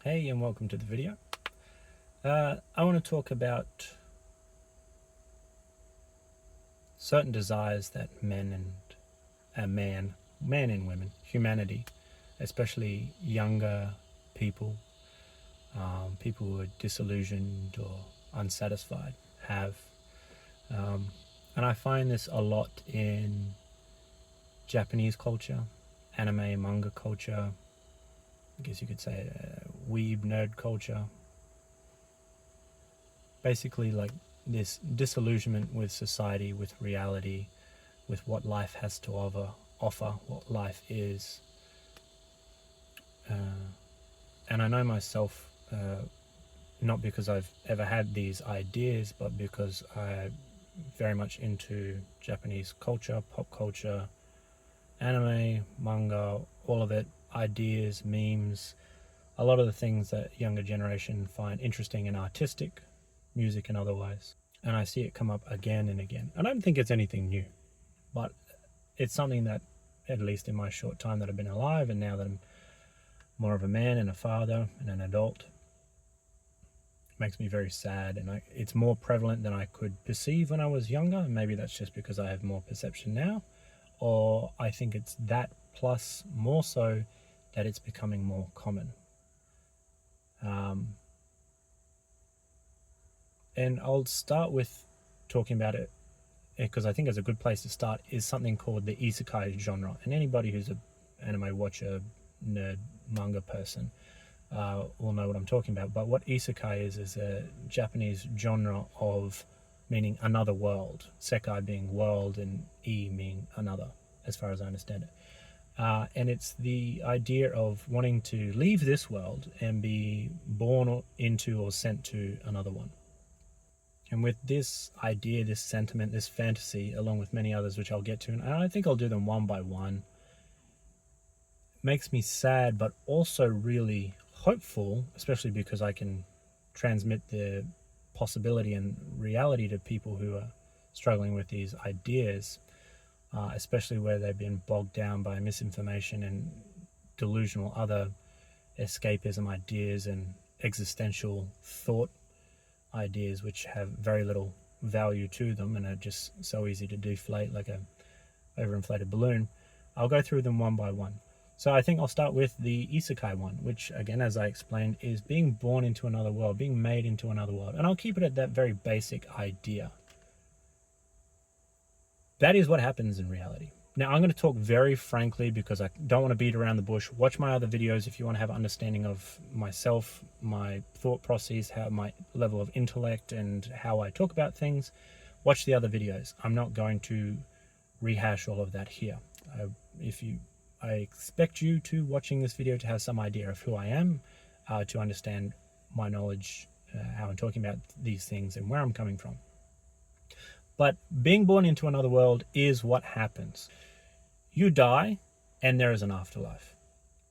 Hey, and welcome to the video. I want to talk about certain desires that men and women, humanity, especially younger people, people who are disillusioned or unsatisfied, have. And I find this a lot in Japanese culture, anime, manga culture, I guess you could say weeb nerd culture. Basically, like this disillusionment with society, with reality, with what life has to offer, what life is. And I know myself, not because I've ever had these ideas, but because I'm very much into Japanese culture, pop culture, anime, manga, all of it, ideas, memes, a lot of the things that younger generation find interesting and artistic, music and otherwise. And I see it come up again and again. I don't think it's anything new, but it's something that, at least in my short time that I've been alive, and now that I'm more of a man and a father and an adult, makes me very sad. And it's more prevalent than I could perceive when I was younger. And maybe that's just because I have more perception now, or I think it's that plus more so that it's becoming more common. And I'll start with talking about it because I think it's a good place to start, is something called the Isekai genre. And anybody who's an anime watcher, nerd, manga person will know what I'm talking about. But what Isekai is a Japanese genre of meaning another world. Sekai being world and I meaning another, as far as I understand it. And it's the idea of wanting to leave this world and be born into or sent to another one. And with this idea, this sentiment, this fantasy, along with many others, which I'll get to, and I think I'll do them one by one, makes me sad, but also really hopeful, especially because I can transmit the possibility and reality to people who are struggling with these ideas, especially where they've been bogged down by misinformation and delusional other escapism ideas and existential thought ideas, which have very little value to them and are just so easy to deflate like a overinflated balloon. I'll go through them one by one. So I think I'll start with the Isekai one, which again, as I explained, is being born into another world, being made into another world. And I'll keep it at that very basic idea. That is what happens in reality. Now, I'm going to talk very frankly because I don't want to beat around the bush. Watch my other videos if you want to have an understanding of myself, my thought process, how my level of intellect and how I talk about things. Watch the other videos. I'm not going to rehash all of that here. I expect you to, watching this video, to have some idea of who I am, to understand my knowledge, how I'm talking about these things and where I'm coming from. But being born into another world is what happens. You die, and there is an afterlife.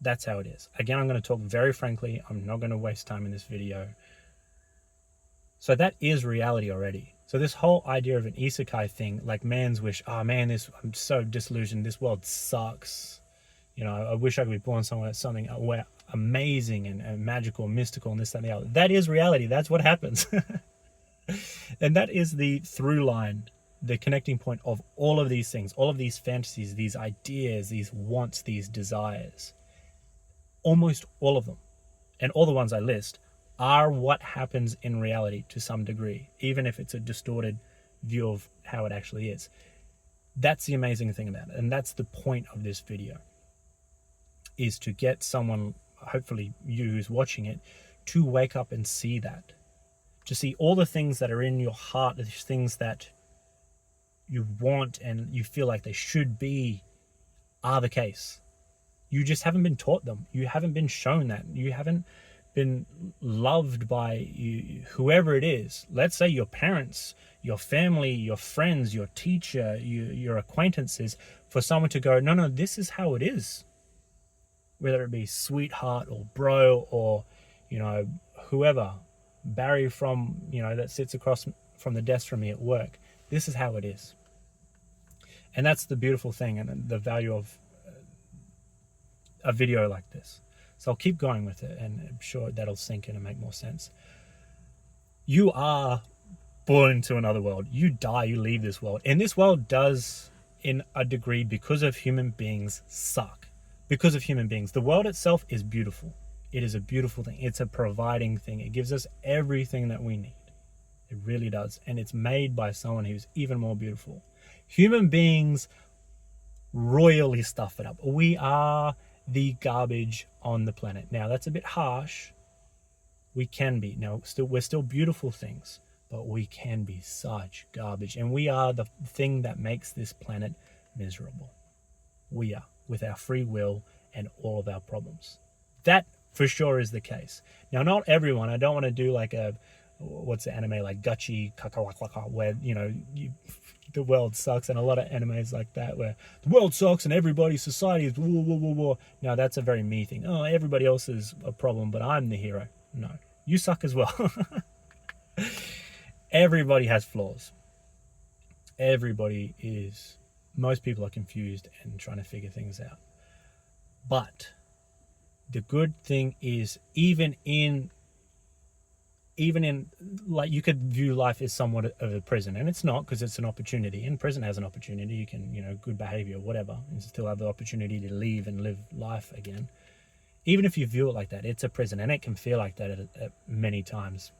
That's how it is. Again, I'm going to talk very frankly. I'm not going to waste time in this video. So that is reality already. So this whole idea of an isekai thing, like man's wish, oh man, I'm so disillusioned. This world sucks. You know, I wish I could be born somewhere, something amazing and magical, mystical, and this, that, and the other. That is reality. That's what happens. And that is the through line, the connecting point of all of these things, all of these fantasies, these ideas, these wants, these desires. Almost all of them, and all the ones I list, are what happens in reality to some degree, even if it's a distorted view of how it actually is. That's the amazing thing about it, and that's the point of this video, is to get someone, hopefully you who's watching it, to wake up and see that. To see all the things that are in your heart, the things that you want and you feel like they should be, are the case. You just haven't been taught them. You haven't been shown that. You haven't been loved by whoever it is. Let's say your parents, your family, your friends, your teacher, your acquaintances, for someone to go, no, this is how it is. Whether it be sweetheart or bro or, whoever, Barry from, that sits across from the desk from me at work. This is how it is. And that's the beautiful thing and the value of a video like this. So I'll keep going with it, and I'm sure that'll sink in and make more sense. You are born into another world. You die, you leave this world. And this world does, in a degree, because of human beings, suck. Because of human beings. The world itself is beautiful. It is a beautiful thing. It's a providing thing. It gives us everything that we need. It really does. And it's made by someone who's even more beautiful. Human beings royally stuff it up. We are the garbage on the planet. Now, that's a bit harsh. We can be. Now, we're still beautiful things, but we can be such garbage. And we are the thing that makes this planet miserable. We are, with our free will and all of our problems. That for sure is the case. Now, not everyone. I don't want to do like what's the anime, like Gachi Kakawaka, where, the world sucks, and a lot of animes like that, where the world sucks and everybody's society is war, war, war, war. Now, that's a very me thing. Oh, everybody else is a problem, but I'm the hero. No, you suck as well. Everybody has flaws. Most people are confused and trying to figure things out. But the good thing is, even in like, you could view life as somewhat of a prison, and it's not, because it's an opportunity, and prison has an opportunity. You can, good behavior, whatever, and still have the opportunity to leave and live life again. Even if you view it like that, it's a prison, and it can feel like that at many times.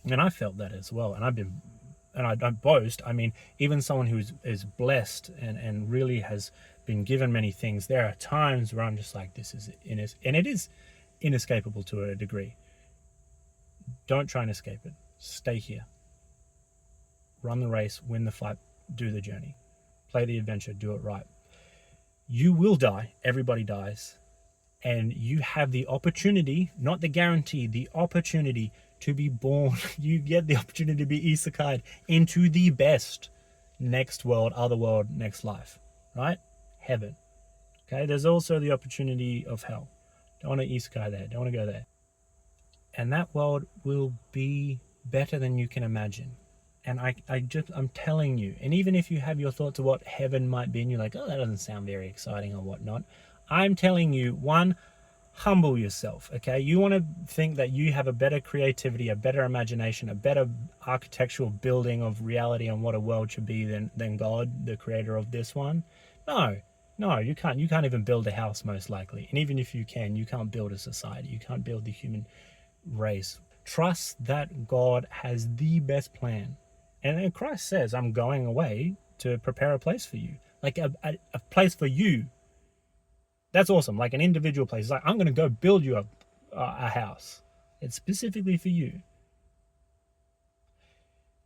And I felt that as well, and I don't boast. I mean, even someone who is blessed and really has been given many things, there are times where I'm just like, this is and it is inescapable to a degree. Don't try and escape it. Stay here. Run the race, win the fight, do the journey. Play the adventure, do it right. You will die. Everybody dies. And you have the opportunity, not the guarantee, the opportunity to be born. You get the opportunity to be isekai'd into the best next world, other world, next life. Right? Heaven. Okay? There's also the opportunity of hell. Don't want to isekai there. Don't want to go there. And that world will be better than you can imagine. And I'm telling you, and even if you have your thoughts of what heaven might be, and you're like, oh, that doesn't sound very exciting or whatnot, I'm telling you, one, humble yourself, okay? You want to think that you have a better creativity, a better imagination, a better architectural building of reality on what a world should be than God, the creator of this one? No, you can't. You can't even build a house, most likely. And even if you can, you can't build a society. You can't build the human race. Trust that God has the best plan. And then Christ says, I'm going away to prepare a place for you. Like a place for you. That's awesome. Like an individual place. It's like, I'm going to go build you a house. It's specifically for you.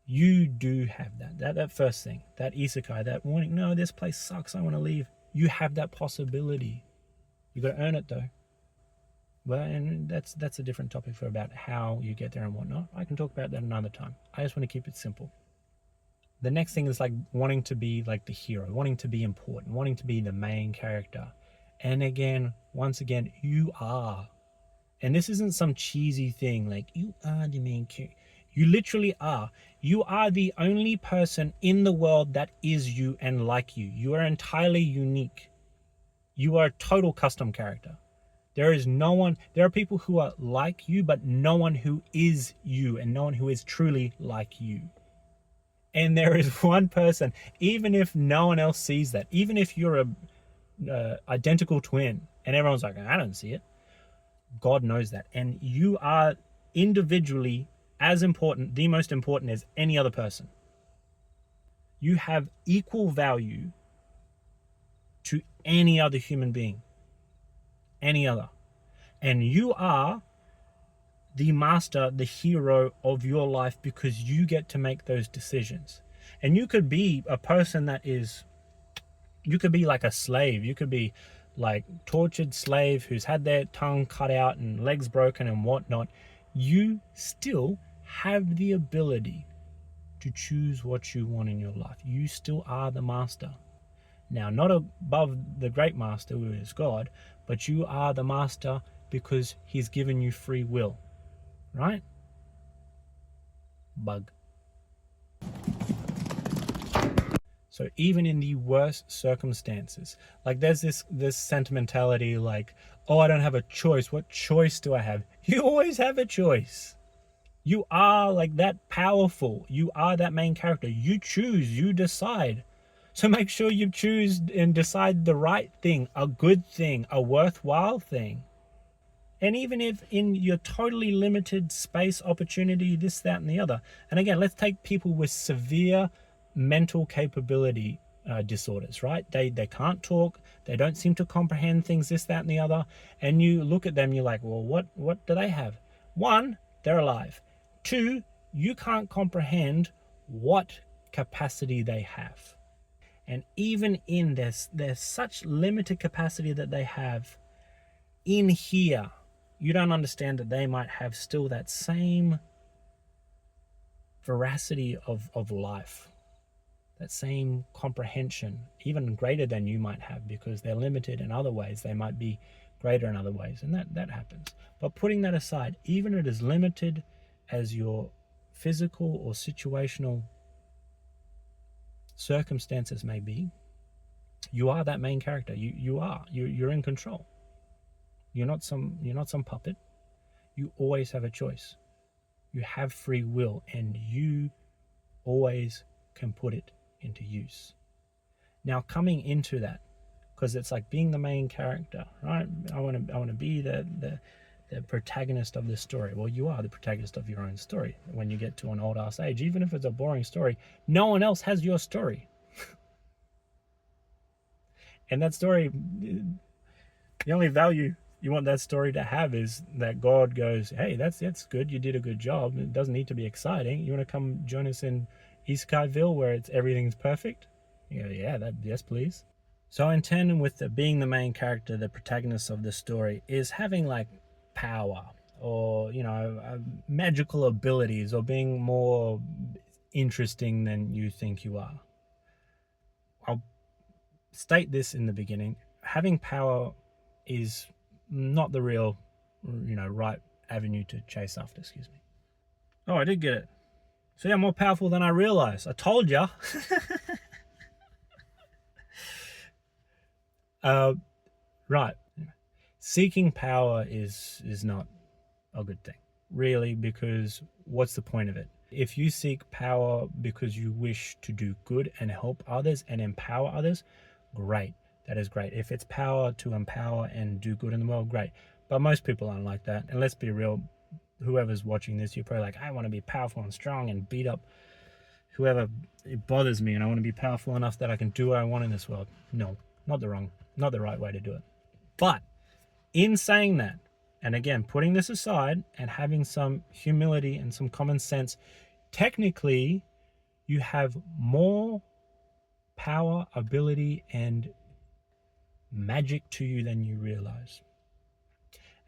You do have that first thing. That isekai, that warning, no, this place sucks, I want to leave. You have that possibility. You got to earn it though. Well, and that's a different topic for about how you get there and whatnot. I can talk about that another time. I just want to keep it simple. The next thing is like wanting to be like the hero, wanting to be important, wanting to be the main character. And once again, you are. And this isn't some cheesy thing like, you are the main character. You literally are. You are the only person in the world that is you and like you. You are entirely unique. You are a total custom character. There are people who are like you, but no one who is you, and no one who is truly like you. And there is one person, even if no one else sees that, even if you're a identical twin and everyone's like, I don't see it, God knows that. And you are individually as important, the most important as any other person. You have equal value to any other human being. Any other. And you are the master, the hero of your life, because you get to make those decisions. And you could be a person you could be like a slave. You could be like tortured slave who's had their tongue cut out and legs broken and whatnot. You still have the ability to choose what you want in your life. You still are the master. Now, not above the great master who is God, but you are the master because he's given you free will, right? Bug. So even in the worst circumstances, like there's this sentimentality like, Oh, I don't have a choice. What choice do I have? You always have a choice. You are like that powerful. You are that main character. You choose, you decide. So make sure you choose and decide the right thing, a good thing, a worthwhile thing. And even if in your totally limited space, opportunity, this, that, and the other. And again, let's take people with severe mental capability disorders, right? They can't talk. They don't seem to comprehend things, this, that, and the other. And you look at them, you're like, well, what do they have? One, they're alive. Two, you can't comprehend what capacity they have. And even in this, there's such limited capacity that they have in here, you don't understand that they might have still that same veracity of life, that same comprehension, even greater than you might have, because they're limited in other ways. They might be greater in other ways, and that happens. But putting that aside, even it as limited as your physical or situational circumstances may be, you are that main character. You're in control. You're not some puppet. You always have a choice. You have free will, and you always can put it into use. Now, coming into that, because it's like being the main character, right? I want to be the protagonist of this story. Well, you are the protagonist of your own story. When you get to an old ass age, even if it's a boring story, no one else has your story. And that story, the only value you want that story to have is that God goes, hey, that's good. You did a good job. It doesn't need to be exciting. You want to come join us in Isekaiville where everything's perfect? Yes, please. So in tandem with being the main character, the protagonist of the story, is having like power or, magical abilities or being more interesting than you think you are. I'll state this in the beginning. Having power is not the real, right avenue to chase after, excuse me. Oh, I did get it. See, I'm more powerful than I realized. I told ya. Right. Seeking power is not a good thing, really, because what's the point of it? If you seek power because you wish to do good and help others and empower others, great. That is great. If it's power to empower and do good in the world, great. But most people aren't like that. And let's be real, whoever's watching this, you're probably like, I want to be powerful and strong and beat up whoever it bothers me, and I want to be powerful enough that I can do what I want in this world. No, not the right way to do it. But in saying that, and again, putting this aside and having some humility and some common sense, technically, you have more power, ability, and magic to you than you realize.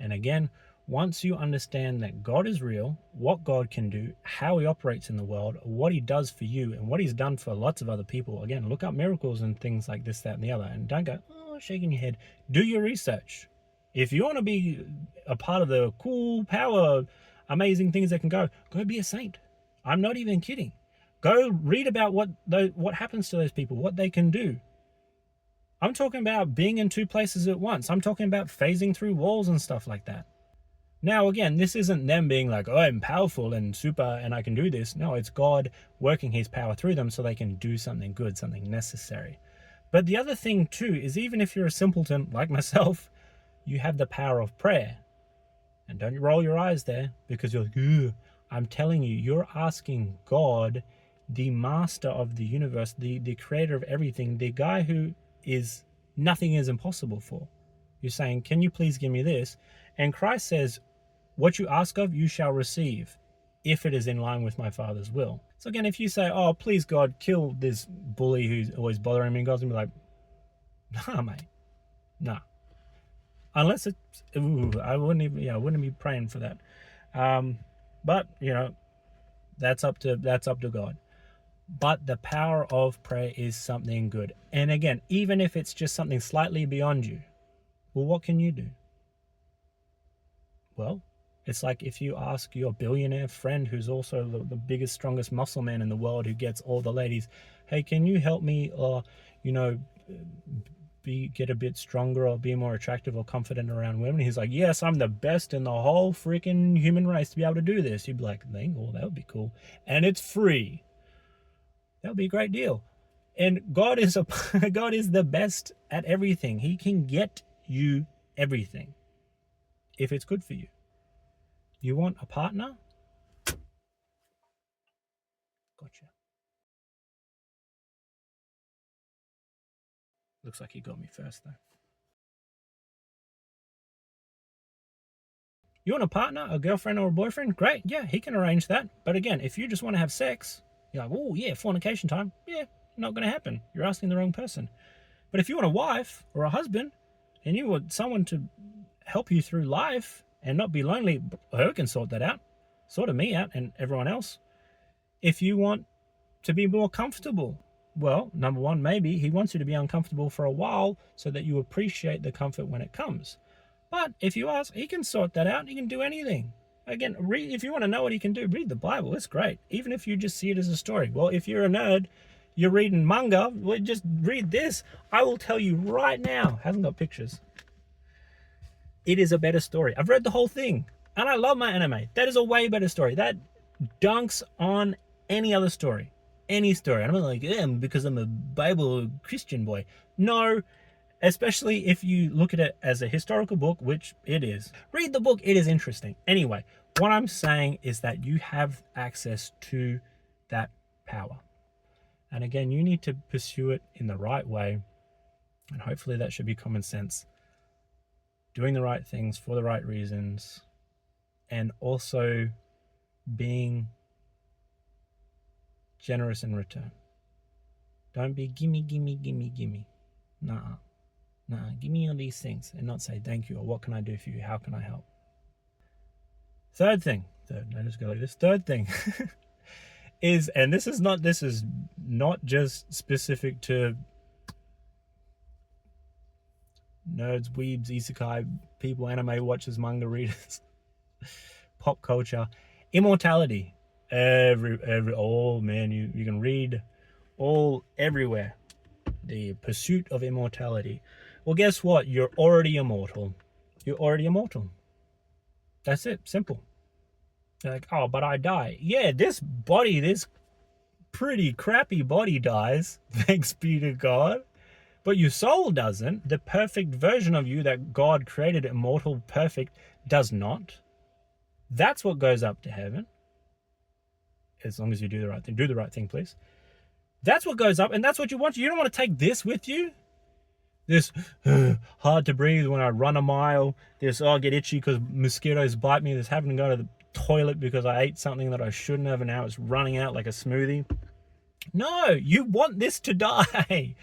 And again, once you understand that God is real, what God can do, how he operates in the world, what he does for you, and what he's done for lots of other people. Again, look up miracles and things like this, that, and the other. And don't go, shaking your head. Do your research. If you want to be a part of the cool, power, amazing things that can go be a saint. I'm not even kidding. Go read about what happens to those people, what they can do. I'm talking about being in two places at once. I'm talking about phasing through walls and stuff like that. Now, again, this isn't them being like, I'm powerful and super and I can do this. No, it's God working his power through them so they can do something good, something necessary. But the other thing too is, even if you're a simpleton like myself, you have the power of prayer. And don't roll your eyes there, because you're like, ugh. I'm telling you, you're asking God, the master of the universe, the creator of everything, the guy who is nothing is impossible for. You're saying, can you please give me this? And Christ says, what you ask of, you shall receive, if it is in line with my Father's will. So again, if you say, oh, please God, kill this bully who's always bothering me, God's gonna be like, nah, mate, nah. Unless it's, I wouldn't be praying for that. But that's up to God. But the power of prayer is something good. And again, even if it's just something slightly beyond you, well, what can you do? Well, it's like if you ask your billionaire friend, who's also the biggest, strongest muscle man in the world, who gets all the ladies, hey, can you help me, get a bit stronger or be more attractive or confident around women. He's like, yes, I'm the best in the whole freaking human race to be able to do this. You'd be like, well, that would be cool. And it's free. That would be a great deal. And God is God is the best at everything. He can get you everything if it's good for you. You want a partner? Gotcha. Looks like he got me first, though. You want a partner, a girlfriend or a boyfriend? Great, yeah, he can arrange that. But again, if you just want to have sex, you're like, oh yeah, fornication time. Yeah, not going to happen. You're asking the wrong person. But if you want a wife or a husband, and you want someone to help you through life and not be lonely, her can sort that out. Sort of me out and everyone else. If you want to be more comfortable, well, number one, maybe he wants you to be uncomfortable for a while so that you appreciate the comfort when it comes. But if you ask, he can sort that out. He can do anything. Again, if you want to know what he can do, read the Bible. It's great. Even if you just see it as a story. Well, if you're a nerd, you're reading manga, well, just read this. I will tell you right now, hasn't got pictures. It is a better story. I've read the whole thing, and I love my anime. That is a way better story. That dunks on any other story. Any story. I'm not like, because I'm a Bible Christian boy. No. Especially if you look at it as a historical book, which it is. Read the book, it is interesting. Anyway, what I'm saying is that you have access to that power. And again, you need to pursue it in the right way. And hopefully that should be common sense. Doing the right things for the right reasons. And also being generous in return. Don't be gimme, gimme, gimme, gimme. Nah. Nah, give me all these things and not say thank you or what can I do for you? How can I help? Third thing is, and this is not just specific to nerds, weebs, isekai people, anime watchers, manga readers, pop culture, immortality. Oh man, you can read all everywhere. The pursuit of immortality. Well, guess what? You're already immortal. You're already immortal. That's it. Simple. You're like, oh, but I die. Yeah, this pretty crappy body dies, thanks be to God. But your soul doesn't. The perfect version of you that God created, immortal, perfect, does not. That's what goes up to heaven. As long as you do the right thing. Do the right thing, please. That's what goes up, and that's what you want. You don't want to take this with you. This hard to breathe when I run a mile. This, I get itchy because mosquitoes bite me. This having to go to the toilet because I ate something that I shouldn't have and now it's running out like a smoothie. No, you want this to die.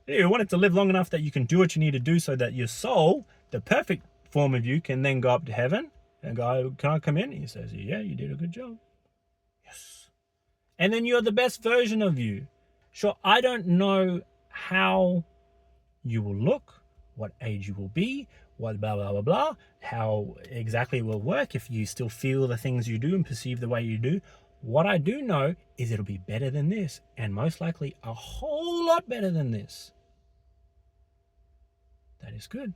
You want it to live long enough that you can do what you need to do so that your soul, the perfect form of you, can then go up to heaven and go, can I come in? He says, yeah, you did a good job. Yes. And then you're the best version of you. Sure, I don't know how you will look, what age you will be, what blah, blah, blah, blah, how exactly it will work if you still feel the things you do and perceive the way you do. What I do know is it'll be better than this, and most likely a whole lot better than this. That is good.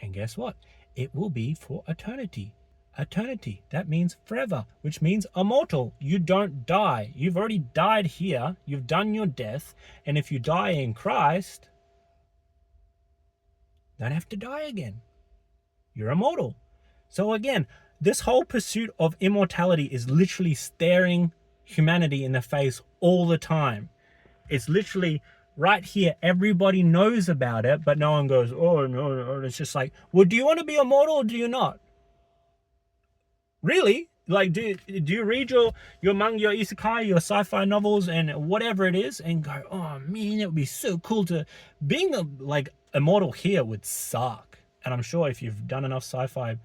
And guess what? It will be for eternity. Eternity. That means forever, which means immortal. You don't die. You've already died here. You've done your death. And if you die in Christ, don't have to die again. You're immortal. So again, this whole pursuit of immortality is literally staring humanity in the face all the time. It's literally right here. Everybody knows about it, but no one goes, oh no. It's just like, well, do you want to be immortal or do you not? Really? Like, do you read your manga, your isekai, your sci-fi novels and whatever it is and go, oh man, it would be so cool to... Being like immortal here would suck. And I'm sure if you've done enough sci-fi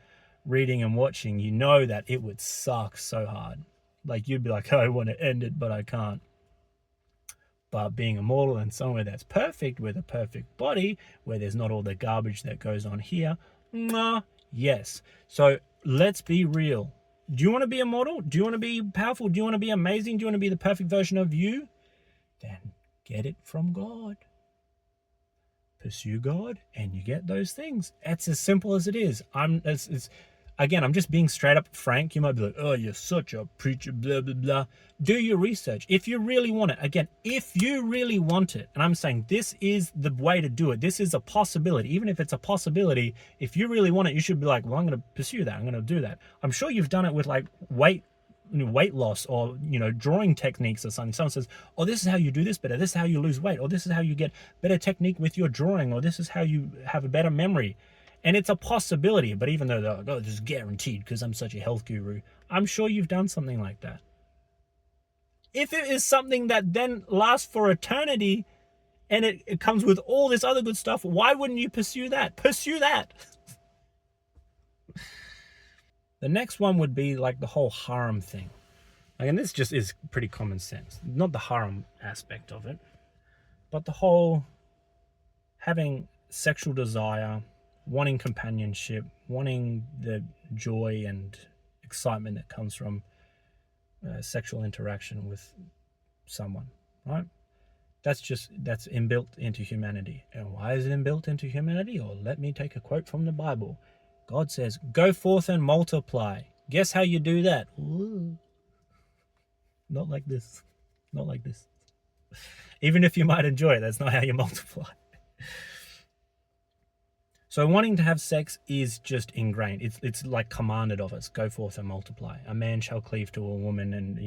reading and watching, you know that it would suck so hard. Like, you'd be like, oh, I want to end it, but I can't. But being immortal in somewhere that's perfect, with a perfect body, where there's not all the garbage that goes on here, yes. So let's be real. Do you want to be immortal? Do you want to be powerful? Do you want to be amazing? Do you want to be the perfect version of you? Then get it from God. pursue God, and you get those things. It's as simple as it is. Again, I'm just being straight up frank. You might be like, oh, you're such a preacher, blah, blah, blah. Do your research. If you really want it, again, if you really want it, and I'm saying this is the way to do it. This is a possibility. Even if it's a possibility, if you really want it, you should be like, well, I'm going to pursue that. I'm going to do that. I'm sure you've done it with like weight loss or, drawing techniques or something. Someone says, oh, this is how you do this better. This is how you lose weight. Or this is how you get better technique with your drawing. Or this is how you have a better memory. And it's a possibility, but even though they're like, oh, this is guaranteed because I'm such a health guru, I'm sure you've done something like that. If it is something that then lasts for eternity and it comes with all this other good stuff, why wouldn't you pursue that? Pursue that. The next one would be like the whole harem thing. And this just is pretty common sense. Not the harem aspect of it, but the whole having sexual desire, wanting companionship, wanting the joy and excitement that comes from sexual interaction with someone, right? That's inbuilt into humanity. And why is it inbuilt into humanity? Or let me take a quote from the Bible. God says, go forth and multiply. Guess how you do that? Ooh. Not like this. Not like this. Even if you might enjoy it, that's not how you multiply. So wanting to have sex is just ingrained. It's like commanded of us. Go forth and multiply. A man shall cleave to a woman, and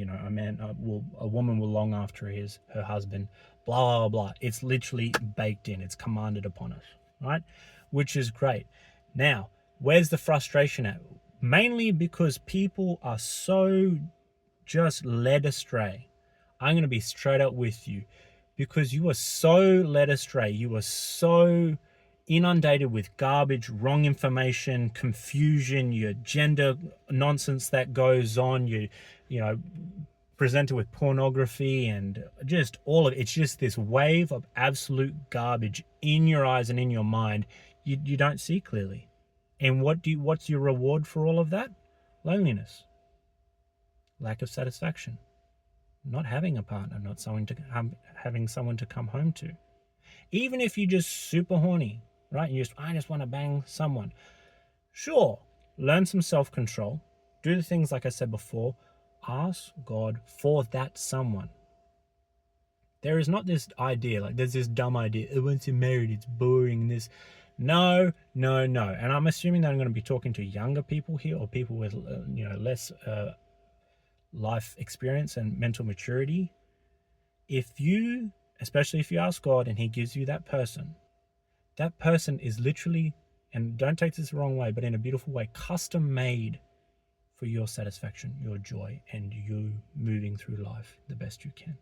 a woman will long after her husband. Blah blah blah. It's literally baked in. It's commanded upon us, right? Which is great. Now, where's the frustration at? Mainly because people are so just led astray. I'm going to be straight up with you, because you are so led astray. You are so inundated with garbage, wrong information, confusion, your gender nonsense that goes on, you presented with pornography and just all of it. It's just this wave of absolute garbage in your eyes and in your mind. You don't see clearly. And what's your reward for all of that? Loneliness, lack of satisfaction, not having a partner, not having someone to come home to. Even if you're just super horny, right? I just want to bang someone. Sure, learn some self-control. Do the things like I said before. Ask God for that someone. There is not this idea, like there's this dumb idea, once you're married, it's boring, this. No. And I'm assuming that I'm going to be talking to younger people here, or people with, less life experience and mental maturity. Especially if you ask God and he gives you that person is literally, and don't take this the wrong way, but in a beautiful way, custom made for your satisfaction, your joy, and you moving through life the best you can.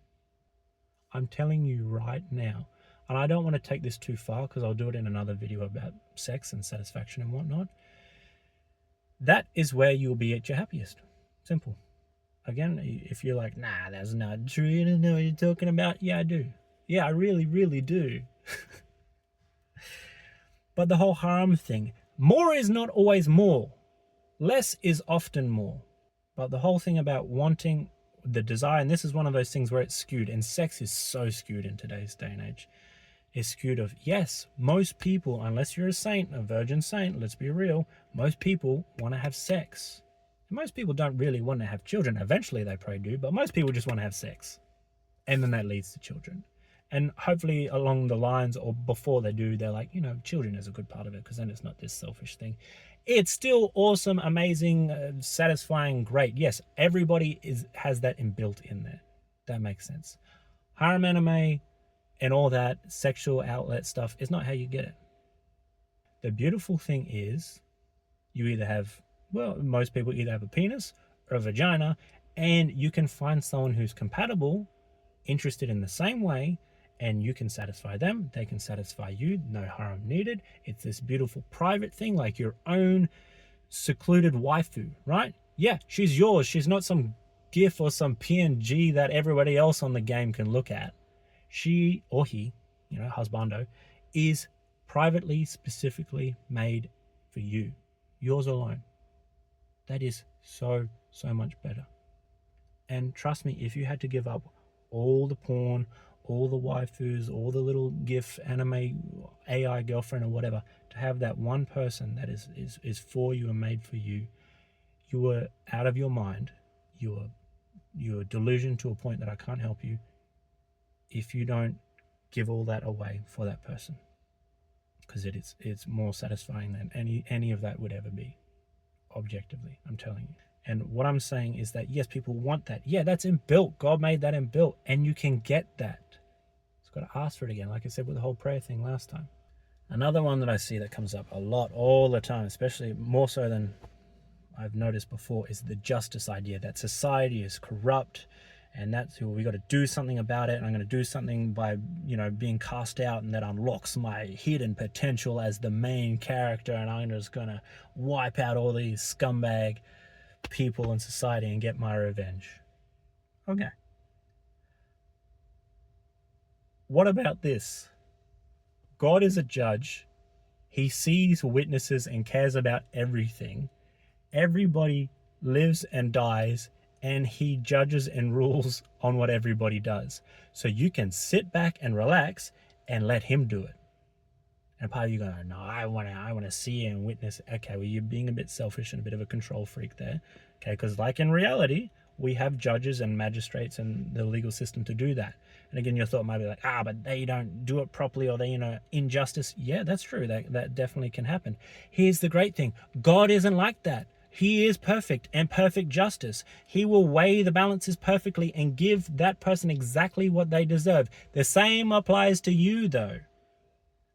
I'm telling you right now, and I don't want to take this too far because I'll do it in another video about sex and satisfaction and whatnot. That is where you'll be at your happiest. Simple. Again, if you're like, nah, that's not true, you don't know what you're talking about. Yeah, I do. Yeah, I really, really do. But the whole harm thing, more is not always more. Less is often more. But the whole thing about wanting the desire, and this is one of those things where it's skewed, and sex is so skewed in today's day and age, is skewed of, yes, most people, unless you're a saint, a virgin saint, let's be real, most people want to have sex. Most people don't really want to have children. Eventually they probably do, but most people just want to have sex. And then that leads to children. And hopefully along the lines, or before they do, they're like, children is a good part of it, because then it's not this selfish thing. It's still awesome, amazing, satisfying, great. Yes, everybody has that inbuilt in there. That makes sense. Harem anime and all that sexual outlet stuff is not how you get it. The beautiful thing is most people either have a penis or a vagina, and you can find someone who's compatible, interested in the same way, and you can satisfy them, they can satisfy you, no harm needed. It's this beautiful private thing, like your own secluded waifu, right? Yeah, she's yours. She's not some GIF or some PNG that everybody else on the game can look at. She or he, husbando, is privately, specifically made for you, yours alone. That is so, so much better. And trust me, if you had to give up all the porn, all the waifus, all the little GIF anime AI girlfriend or whatever, to have that one person that is for you and made for you, you are out of your mind. You're delusioned to a point that I can't help you if you don't give all that away for that person, because it's more satisfying than any of that would ever be, objectively, I'm telling you. And what I'm saying is that yes, people want that. Yeah, that's inbuilt. God made that inbuilt, and you can get that. It's got to ask for it again, like I said with the whole prayer thing last time. Another one that I see that comes up a lot all the time, especially more so than I've noticed before, is the justice idea, that society is corrupt, and that's we got to do something about it, and I'm going to do something by being cast out, and that unlocks my hidden potential as the main character, and I'm just going to wipe out all these scumbag people in society and get my revenge. Okay, what about this? God is a judge. He sees witnesses and cares about everything. Everybody lives and dies, and he judges and rules on what everybody does. So you can sit back and relax and let him do it. And part of you go, no, I want to see and witness. Okay, well, you're being a bit selfish and a bit of a control freak there. Okay, because like in reality, we have judges and magistrates and the legal system to do that. And again, your thought might be like, but they don't do it properly, or they, injustice. Yeah, that's true. That definitely can happen. Here's the great thing. God isn't like that. He is perfect and perfect justice. He will weigh the balances perfectly and give that person exactly what they deserve. The same applies to you, though.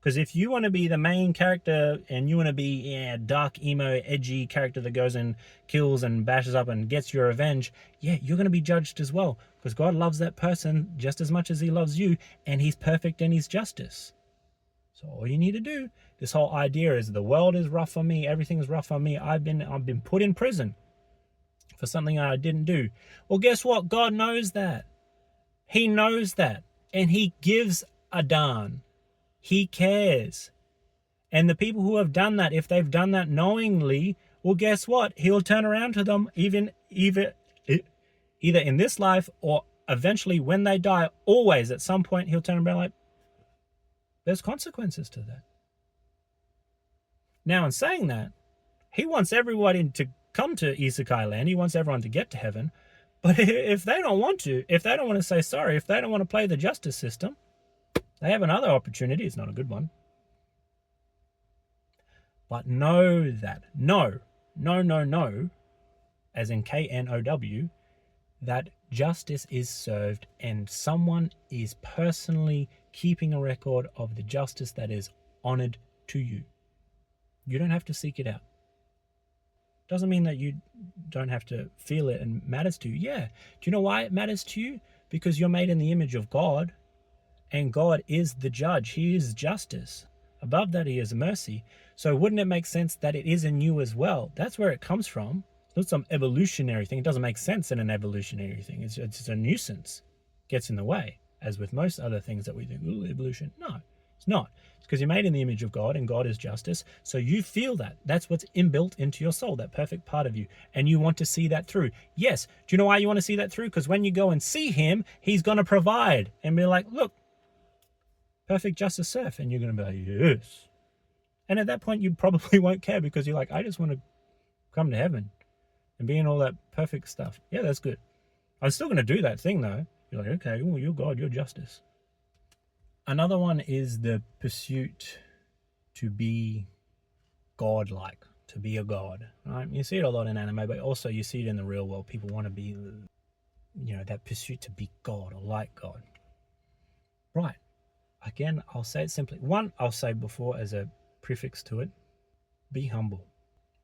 Because if you want to be the main character and you want to be a dark, emo, edgy character that goes and kills and bashes up and gets your revenge, you're going to be judged as well. Because God loves that person just as much as he loves you, and he's perfect in his justice. So all you need to do, this whole idea is the world is rough on me, everything is rough on me, I've been put in prison for something I didn't do. Well, guess what? God knows that. He knows that. And he gives a darn. He cares. And the people who have done that, if they've done that knowingly, well, guess what? He'll turn around to them either in this life or eventually when they die. Always at some point he'll turn around like, there's consequences to that. Now, in saying that, he wants everybody to come to Isekai land. He wants everyone to get to heaven. But if they don't want to, if they don't want to say sorry, if they don't want to play the justice system, they have another opportunity. It's not a good one. But know that, no, as in KNOW, that justice is served and someone is personally keeping a record of the justice that is honored to you. You don't have to seek it out. Doesn't mean that you don't have to feel it and matters to you. Yeah. Do you know why it matters to you? Because you're made in the image of God. And God is the judge. He is justice. Above that, he is mercy. So wouldn't it make sense that it is in you as well? That's where it comes from. It's not some evolutionary thing. It doesn't make sense in an evolutionary thing. It's a nuisance. Gets in the way, as with most other things that we think, ooh, evolution. No, it's not. It's because you're made in the image of God, and God is justice. So you feel that. That's what's inbuilt into your soul, that perfect part of you. And you want to see that through. Yes. Do you know why you want to see that through? Because when you go and see him, he's going to provide and be like, look, perfect justice served, and you're going to be like, yes. And at that point, you probably won't care because you're like, I just want to come to heaven and be in all that perfect stuff. Yeah, that's good. I'm still going to do that thing, though. You're like, okay, well, you're God, you're justice. Another one is the pursuit to be godlike, to be a god. Right? You see it a lot in anime, but also you see it in the real world. People want to be, that pursuit to be God or like God. Right. Again, I'll say it simply. One, I'll say before as a prefix to it, be humble.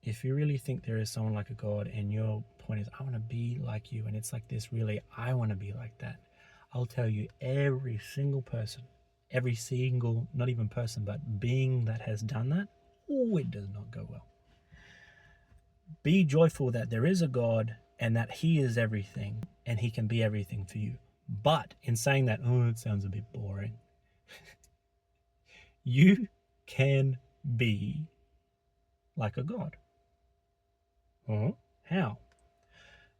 If you really think there is someone like a God and your point is, I want to be like you, and it's like this, really, I want to be like that, I'll tell you, every single person, not even person, but being that has done that, it does not go well. Be joyful that there is a God and that he is everything and he can be everything for you. But in saying that, it sounds a bit boring. You can be like a God. How?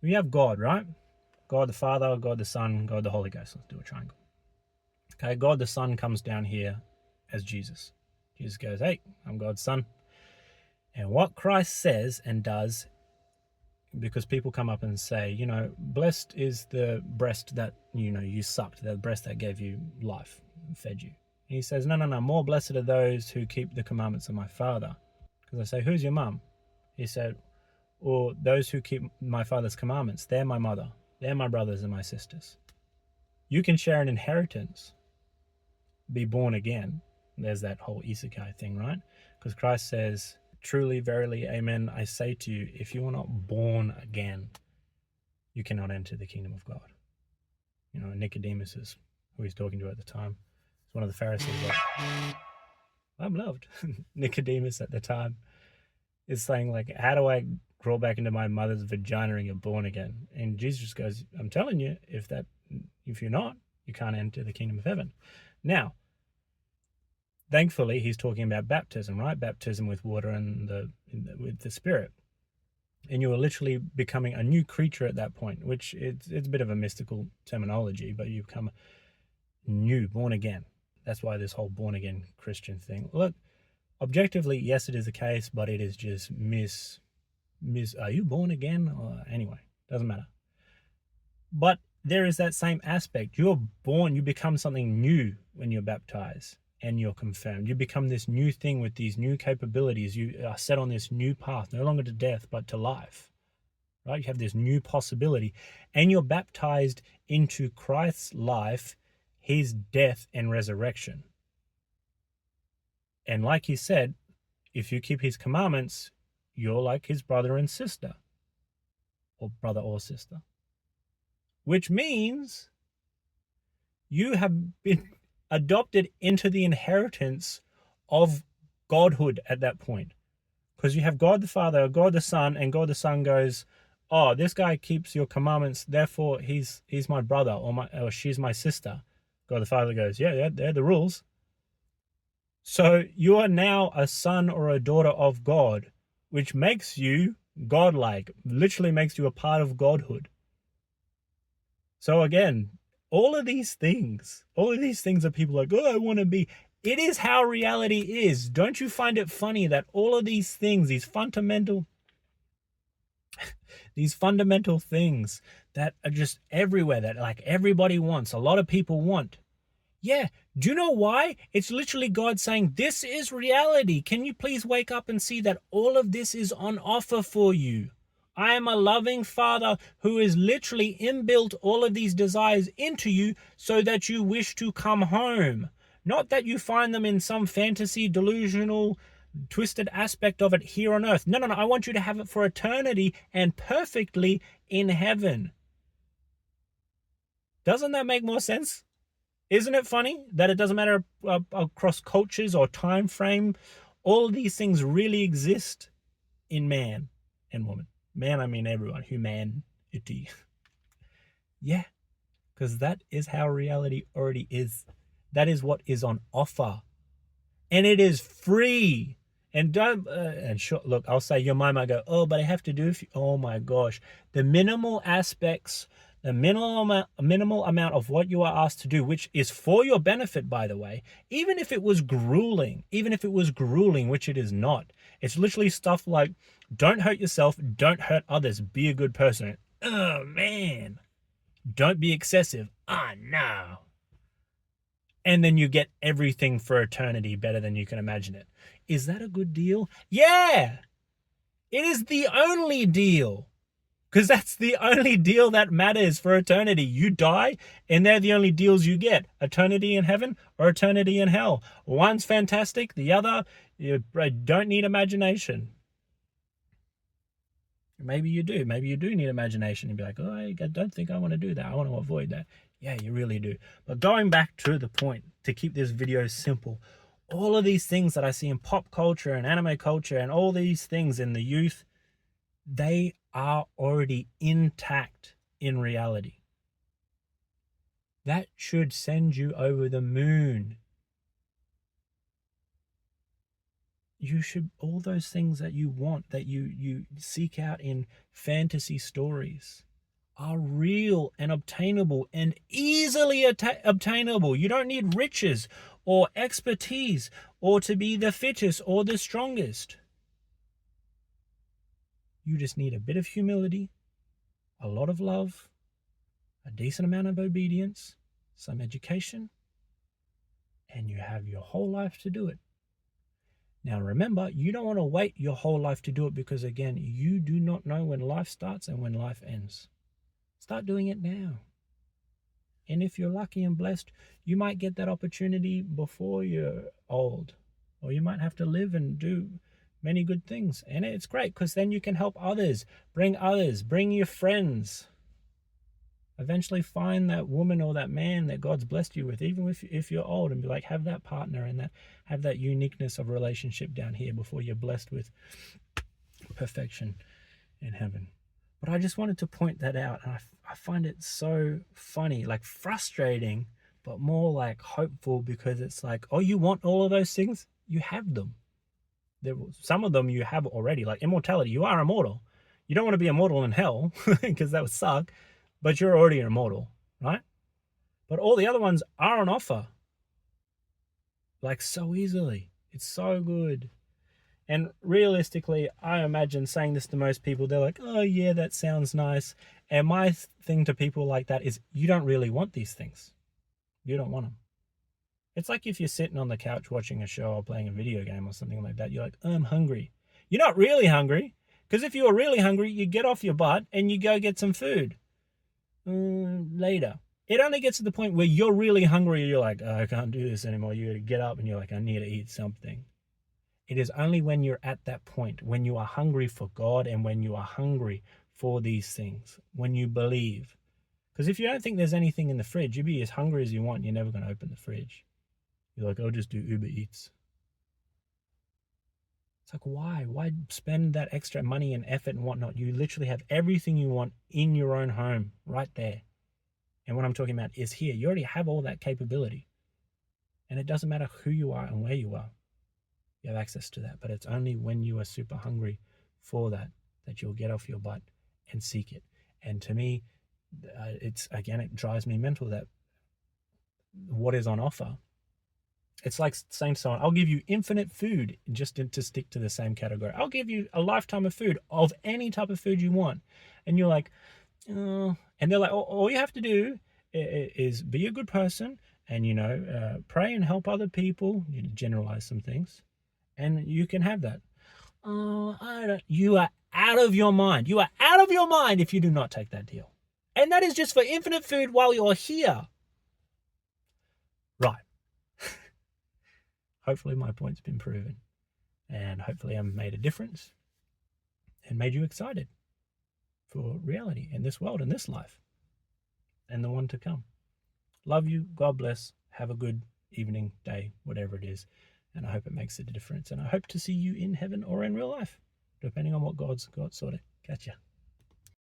We have God, right? God the Father, God the Son, God the Holy Ghost. Let's do a triangle. Okay, God the Son comes down here as Jesus. Jesus goes, hey, I'm God's Son. And what Christ says and does, because people come up and say, blessed is the breast that, you sucked, the breast that gave you life, fed you. And he says, no, more blessed are those who keep the commandments of my Father. Because I say, who's your mum? He said, or those who keep my Father's commandments, they're my mother. They're my brothers and my sisters. You can share an inheritance, be born again. There's that whole Isekai thing, right? Because Christ says, truly, verily, amen, I say to you, if you are not born again, you cannot enter the kingdom of God. Nicodemus is who he's talking to at the time. It's one of the Pharisees. Like, I'm loved. Nicodemus at the time is saying, like, how do I crawl back into my mother's vagina and get born again? And Jesus goes, I'm telling you, if you're not, you can't enter the kingdom of heaven. Now, thankfully, he's talking about baptism, right? Baptism with water and with the Spirit. And you are literally becoming a new creature at that point, which it's a bit of a mystical terminology, but you become new, born again. That's why this whole born again Christian thing. Look, objectively, yes, it is the case, but it is just are you born again? Or, anyway, doesn't matter. But there is that same aspect. You're born, you become something new when you're baptized and you're confirmed. You become this new thing with these new capabilities. You are set on this new path, no longer to death, but to life. Right? You have this new possibility. And you're baptized into Christ's life, his death and resurrection. And like he said, if you keep his commandments, you're like his brother and sister. Or brother or sister. Which means you have been adopted into the inheritance of godhood at that point. Because you have God the Father, God the Son, and God the Son goes, oh, this guy keeps your commandments, therefore he's my brother or she's my sister. God the Father goes, yeah, they're the rules. So you are now a son or a daughter of God, which makes you godlike, literally makes you a part of godhood. So again, all of these things that people are like, oh, I want to be. It is how reality is. Don't you find it funny that all of these things, these fundamental things that are just everywhere, that like everybody wants, a lot of people want. Yeah. Do you know why? It's literally God saying, this is reality. Can you please wake up and see that all of this is on offer for you? I am a loving Father who is literally inbuilt all of these desires into you so that you wish to come home. Not that you find them in some fantasy, delusional, twisted aspect of it here on earth. No. I want you to have it for eternity and perfectly in heaven. Doesn't that make more sense? Isn't it funny that it doesn't matter across cultures or time frame? All of these things really exist in man and woman. Man, I mean everyone. Humanity. Yeah, because that is how reality already is. That is what is on offer. And it is free. And don't, look, I'll say your mind might go, oh, but I have to do, oh my gosh. The minimal aspects, the minimal amount of what you are asked to do, which is for your benefit, by the way, even if it was grueling, which it is not. It's literally stuff like, don't hurt yourself, don't hurt others, be a good person. Oh, man. Don't be excessive. No. And then you get everything for eternity better than you can imagine it. Is that a good deal? Yeah! It is the only deal. Because that's the only deal that matters for eternity. You die, and they're the only deals you get. Eternity in heaven or eternity in hell. One's fantastic, the other, you don't need imagination. Maybe you do. Maybe you do need imagination and be like, oh, I don't think I want to do that. I want to avoid that. Yeah, you really do. But going back to the point, to keep this video simple, all of these things that I see in pop culture and anime culture and all these things in the youth, they are already intact in reality. That should send you over the moon. You should, all those things that you want, that you seek out in fantasy stories, are real and obtainable and easily obtainable. You don't need riches or expertise or to be the fittest or the strongest. You just need a bit of humility, a lot of love, a decent amount of obedience, some education, and you have your whole life to do it. Now remember, you don't want to wait your whole life to do it because, again, you do not know when life starts and when life ends. Start doing it now. And if you're lucky and blessed, you might get that opportunity before you're old, or you might have to live and do many good things. And it's great because then you can help others, bring your friends. Eventually find that woman or that man that God's blessed you with, even if you're old, and be like, have that partner and have that uniqueness of relationship down here before you're blessed with perfection in heaven. But I just wanted to point that out. And I find it so funny, like frustrating, but more like hopeful, because it's like, oh, you want all of those things? You have them. Some of them you have already, like immortality. You are immortal. You don't want to be immortal in hell because that would suck, but you're already immortal, right? But all the other ones are on offer, like so easily. It's so good. And realistically, I imagine saying this to most people, they're like, oh yeah, that sounds nice. And my thing to people like that is, you don't really want these things. You don't want them. It's like if you're sitting on the couch watching a show or playing a video game or something like that, you're like, oh, I'm hungry. You're not really hungry, because if you were really hungry, you get off your butt and you go get some food later. It only gets to the point where you're really hungry. You're like, oh, I can't do this anymore. You get up and you're like, I need to eat something. It is only when you're at that point, when you are hungry for God and when you are hungry for these things, when you believe. Because if you don't think there's anything in the fridge, you'll be as hungry as you want. You're never going to open the fridge. You're like, I'll just do Uber Eats. It's like, why? Why spend that extra money and effort and whatnot? You literally have everything you want in your own home right there. And what I'm talking about is here. You already have all that capability. And it doesn't matter who you are and where you are. You have access to that. But it's only when you are super hungry for that you'll get off your butt and seek it. And to me, it drives me mental that what is on offer. It's like saying to someone, I'll give you infinite food, just to stick to the same category. I'll give you a lifetime of food, of any type of food you want. And you're like, oh. And they're like, all you have to do is be a good person and, pray and help other people. You generalize some things and you can have that. Oh, you are out of your mind. You are out of your mind if you do not take that deal. And that is just for infinite food while you're here. Right. Hopefully my point's been proven, and hopefully I've made a difference and made you excited for reality in this world, in this life, and the one to come. Love you. God bless. Have a good evening, day, whatever it is. And I hope it makes a difference. And I hope to see you in heaven or in real life, depending on what God's got sorted. Catch ya.